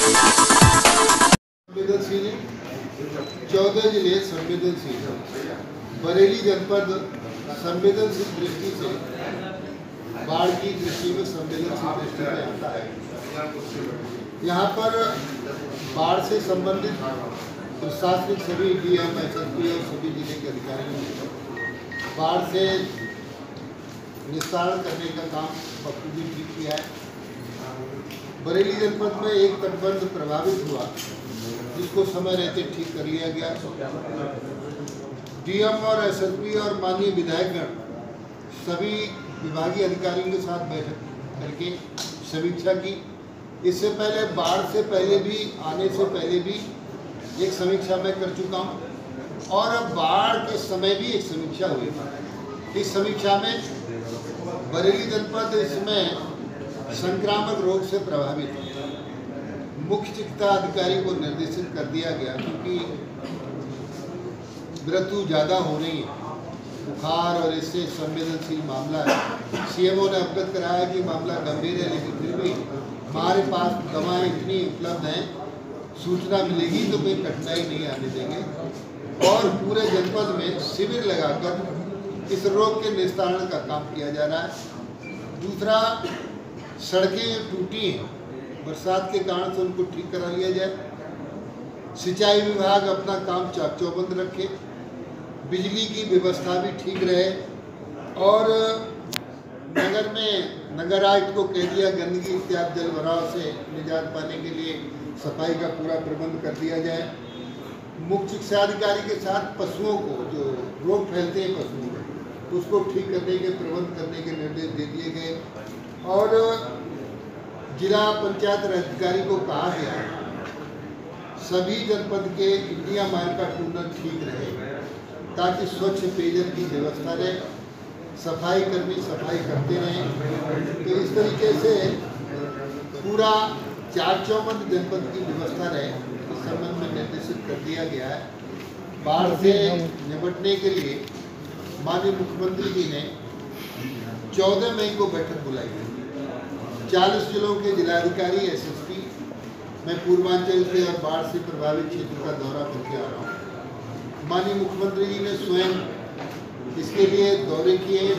संवेदनशील 14 जिले संवेदनशील। बरेली जनपद संवेदनशील दृष्टि से बाढ़ की दृष्टि में संवेदनशील दृष्टि में आता है। यहाँ पर बाढ़ से संबंधित प्रशासनिक सभी डीएम, एसएसपी और सभी जिले के अधिकारियों ने बाढ़ से निस्तारण करने का काम बखूबी ठीक किया है। बरेली जनपद में एक तटबंध प्रभावित हुआ जिसको समय रहते ठीक कर लिया गया। डीएम और एसएसपी और माननीय विधायकगण सभी विभागीय अधिकारियों के साथ बैठक करके समीक्षा की। इससे पहले बाढ़ से पहले भी, आने से पहले भी एक समीक्षा मैं कर चुका हूँ और अब बाढ़ के समय भी एक समीक्षा हुई। इस समीक्षा में बरेली जनपद इसमें संक्रामक रोग से प्रभावित है। मुख्य चिकित्सा अधिकारी को निर्देशित कर दिया गया क्योंकि मृत्यु ज़्यादा हो रही है, बुखार और इससे संवेदनशील मामला है। सीएमओ ने अवगत कराया कि मामला गंभीर है, लेकिन फिर भी हमारे पास दवाएं इतनी उपलब्ध हैं, सूचना मिलेगी तो कोई कठिनाई नहीं आने देंगे और पूरे जनपद में शिविर लगाकर इस रोग के निस्तारण का काम किया जा रहा है। दूसरा, सड़कें टूटी हैं, बरसात के कारण से उनको ठीक करा लिया जाए। सिंचाई विभाग अपना काम चाक चौबंद रखे, बिजली की व्यवस्था भी ठीक रहे और नगर में नगर आयुक्त को कह दिया गंदगी इत्यादि जल भराव से निजात पाने के लिए सफाई का पूरा प्रबंध कर दिया जाए। मुख्य शिक्षा अधिकारी के साथ पशुओं को जो रोग फैलते हैं पशुओं को, उसको ठीक करने के प्रबंध करने के निर्देश दे दिए गए और जिला पंचायत अधिकारी को कहा गया सभी जनपद के इंडिया मार्ग का टूनर ठीक रहे ताकि स्वच्छ पेयजल की व्यवस्था रहे, सफाई कर्मी सफाई करते रहें। तो इस तरीके से पूरा चाक चौबंद जनपद की व्यवस्था रहे, इस संबंध में निर्देशित कर दिया गया है। बाढ़ से निपटने के लिए माननीय मुख्यमंत्री जी ने 14 मई को बैठक बुलाई है। 40 जिलों के जिलाधिकारी, एसएसपी, मैं पूर्वांचल के और बाढ़ से प्रभावित क्षेत्र का दौरा करके आ रहा हूँ। माननीय मुख्यमंत्री जी ने स्वयं इसके लिए दौरे किए,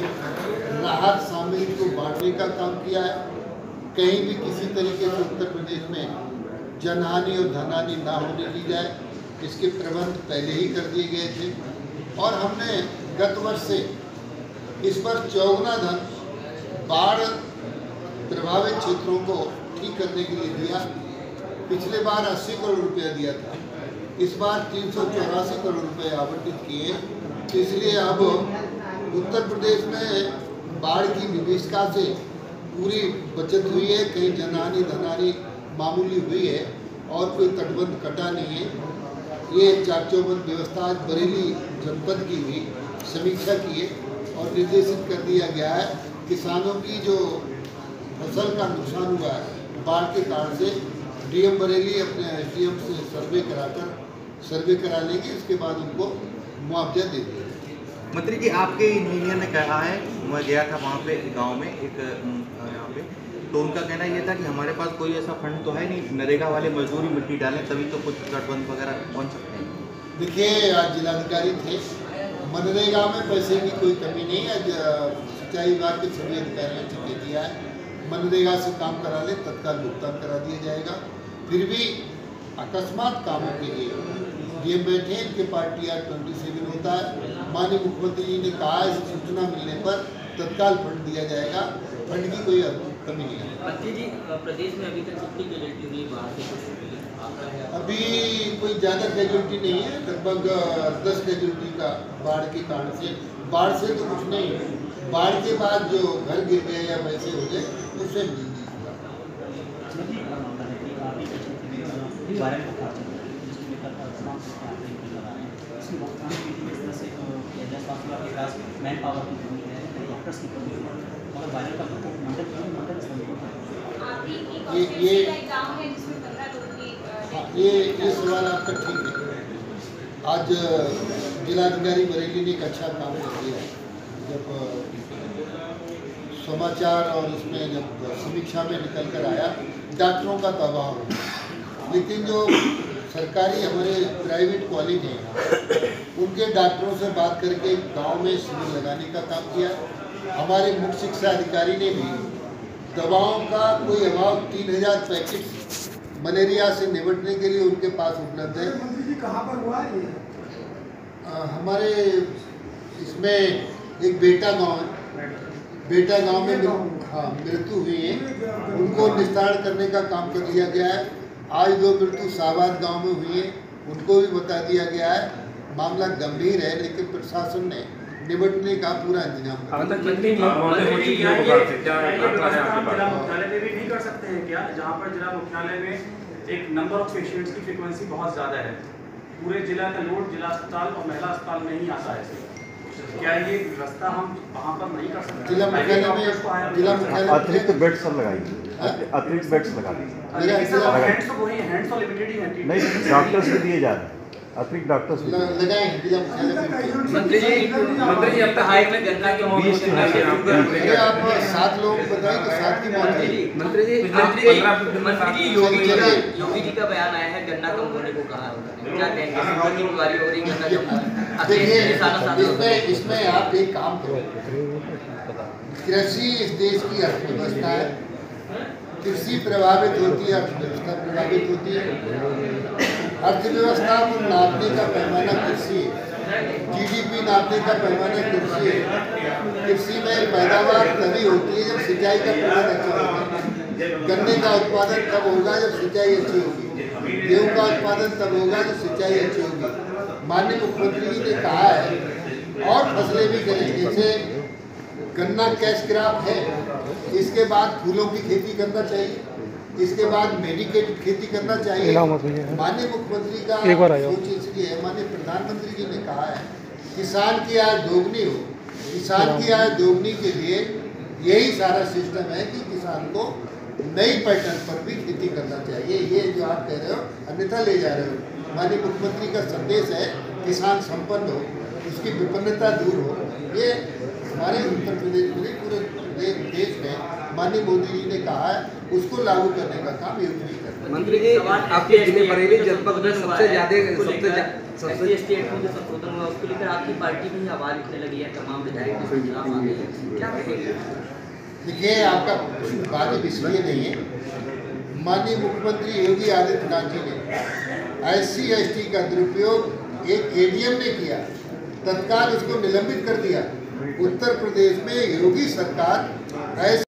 राहत सामग्री को बांटने का काम किया है। कहीं भी किसी तरीके से उत्तर प्रदेश में जनहानि और धनहानि ना होने दी जाए, इसके प्रबंध पहले ही कर दिए गए थे और हमने गत वर्ष से इस पर चौगुना धन बाढ़ प्रभावित क्षेत्रों को ठीक करने के लिए दिया। पिछले बार 80 करोड़ रुपया दिया था, इस बार 384 करोड़ रुपए आवंटित किए। तो इसलिए अब उत्तर प्रदेश में बाढ़ की विभीषिका से पूरी बचत हुई है, कहीं जनहानि धनहानि मामूली हुई है और कोई तटबंध कटा नहीं है। ये चाक चौबंद व्यवस्था आज बरेली जनपद की हुई समीक्षा की है और निर्देशित कर दिया गया है किसानों की जो फसल का नुकसान हुआ है बाढ़ के कारण से, डीएम बरेली अपने एसडीएम से सर्वे करा लेंगे, इसके बाद उनको मुआवजा दे देंगे। मंत्री जी, आपके इंजीनियर ने कहा है, मैं गया था वहाँ पे गांव में एक यहाँ पे, तो उनका कहना ये था कि हमारे पास कोई ऐसा फंड तो है नहीं, नरेगा वाले मजदूरी मिट्टी डालें तभी तो कुछ तटबंध वगैरह पहुँच सकते हैं। देखिए, आज जिलाधिकारी थे, मनरेगा में पैसे की कोई कमी नहीं है। सिंचाई विभाग के सभी अधिकारियों से कह दिया है मनरेगा से काम करा ले, तत्काल भुगतान करा दिया जाएगा। फिर भी अकस्मात कामों के लिए डीएम बैठे, इनके पास TR 27 होता है। माननीय मुख्यमंत्री जी ने कहा है सूचना मिलने पर तत्काल फंड दिया जाएगा, फंड की कोई कमी नहीं है। मंत्री जी, प्रदेश में अभी तक कितनी कैजुअल्टी हुई बाढ़ से? अभी कोई ज़्यादा कैजुअल्टी नहीं है, लगभग 10 कैजुअल्टी का बाढ़ के कारण से। बाढ़ से तो कुछ नहीं है, बाढ़ के बाद जो घर गिर गए या वैसे हो गए उससे मैन पावर की कमी है, डॉक्टर्स की कमी है, मगर वायरल का ये सवाल आपका ठीक है। आज जिलाधिकारी बरेली ने एक अच्छा काम कर दिया है। जब समाचार और उसमें जब समीक्षा में निकल कर आया, डॉक्टरों का दबाव लेकिन जो सरकारी हमारे प्राइवेट कॉलेज हैं उनके डॉक्टरों से बात करके गांव में शिविर लगाने का काम किया। हमारे मुख्य शिक्षा अधिकारी ने भी दवाओं का कोई अभाव 3000 पैकेट मलेरिया से निपटने के लिए उनके पास उपलब्ध है। मंत्री जी कहाँ पर हुआ है ये? हमारे इसमें एक बेटा गांव है, बेटा गांव में मृत्यु हुई है, उनको निस्तारण करने का काम कर दिया गया है। आज 2 मृत्यु शाहबाद गांव में हुई है, उनको भी बता दिया गया है। मामला गंभीर है लेकिन प्रशासन ने निपटने का पूरा इंतजाम किया। जिला मुख्यालय में भी नहीं कर सकते हैं क्या, जहाँ पर जिला मुख्यालय में एक नंबर ऑफ पेशेंट्स की फ्रीक्वेंसी बहुत ज़्यादा है, पूरे जिला का लोड जिला अस्पताल और महिला अस्पताल में ही आता है, क्या ये व्यवस्था हम वहाँ पर नहीं कर सकते? जिला मुख्यालय अतिरिक्त बेड्स सब लगाएंगे, अतिरिक्त बेड्स लगा दीजिए। हैंड्स तो लिमिटेड ही है। नहीं, डॉक्टर्स भी दिए जा रहे हैं, अतिरिक्त डॉक्टर्स लगाएंगे जिला मुख्यालय। मंत्री जी अब तक हाइट में गन्ना की मौत ये आप 7 लोग बताइए तो 7 की मौत हुई। मंत्री जी योगी जी का बयान आया है गन्ना कम होने को कहा, क्या कहेंगे? बीमारी हो रही गन्ना देखिए इसमें आप एक काम करो, कृषि इस देश की अर्थव्यवस्था है, कृषि प्रभावित होती है, अर्थव्यवस्था प्रभावित होती है। अर्थव्यवस्था को नापने का पैमाना कृषि है, जीडीपी नापने का पैमाना कृषि है। कृषि में पैदावार तभी होती है जब सिंचाई का प्रबंध अच्छा होगा। गन्ने का उत्पादन तब होगा जब सिंचाई अच्छी होगी, गेहूँ का उत्पादन तब होगा जब सिंचाई अच्छी होगी। माननीय मुख्यमंत्री जी ने कहा है और फसलें भी करें, जैसे गन्ना कैश क्रॉप है, इसके बाद फूलों की खेती करना चाहिए, इसके बाद मेडिकेटेड खेती करना चाहिए। माननीय मुख्यमंत्री का सोच इसलिए है, माननीय प्रधानमंत्री जी ने कहा है किसान की आय दोगुनी हो। किसान की आय दोगुनी के लिए यही सारा सिस्टम है कि किसान को नई पैटर्न पर भी खेती करना चाहिए। ये जो आप कह रहे हो अन्यथा ले जा रहे हो। माननीय मुख्यमंत्री का संदेश है किसान संपन्न हो, उसकी विपन्नता दूर हो। ये हमारे उत्तर प्रदेश में पूरे देश में माननीय मोदी जी ने कहा है, उसको लागू करने का काम योगी जी करते हैं। मंत्री जी आपके जिले बरेली जनपद में सबसे ज्यादा स्टेट में जो संशोधन हुआ उसको लेकर आपकी पार्टी भी आवाज उठने लगी है, तमाम विधायक क्या कहेंगे? देखिए आपका वाजिब इसलिए नहीं है, माननीय मुख्यमंत्री योगी आदित्यनाथ जी ने SC/ST का दुरुपयोग एक ADM ने किया, तत्काल उसको निलंबित कर दिया। उत्तर प्रदेश में योगी सरकार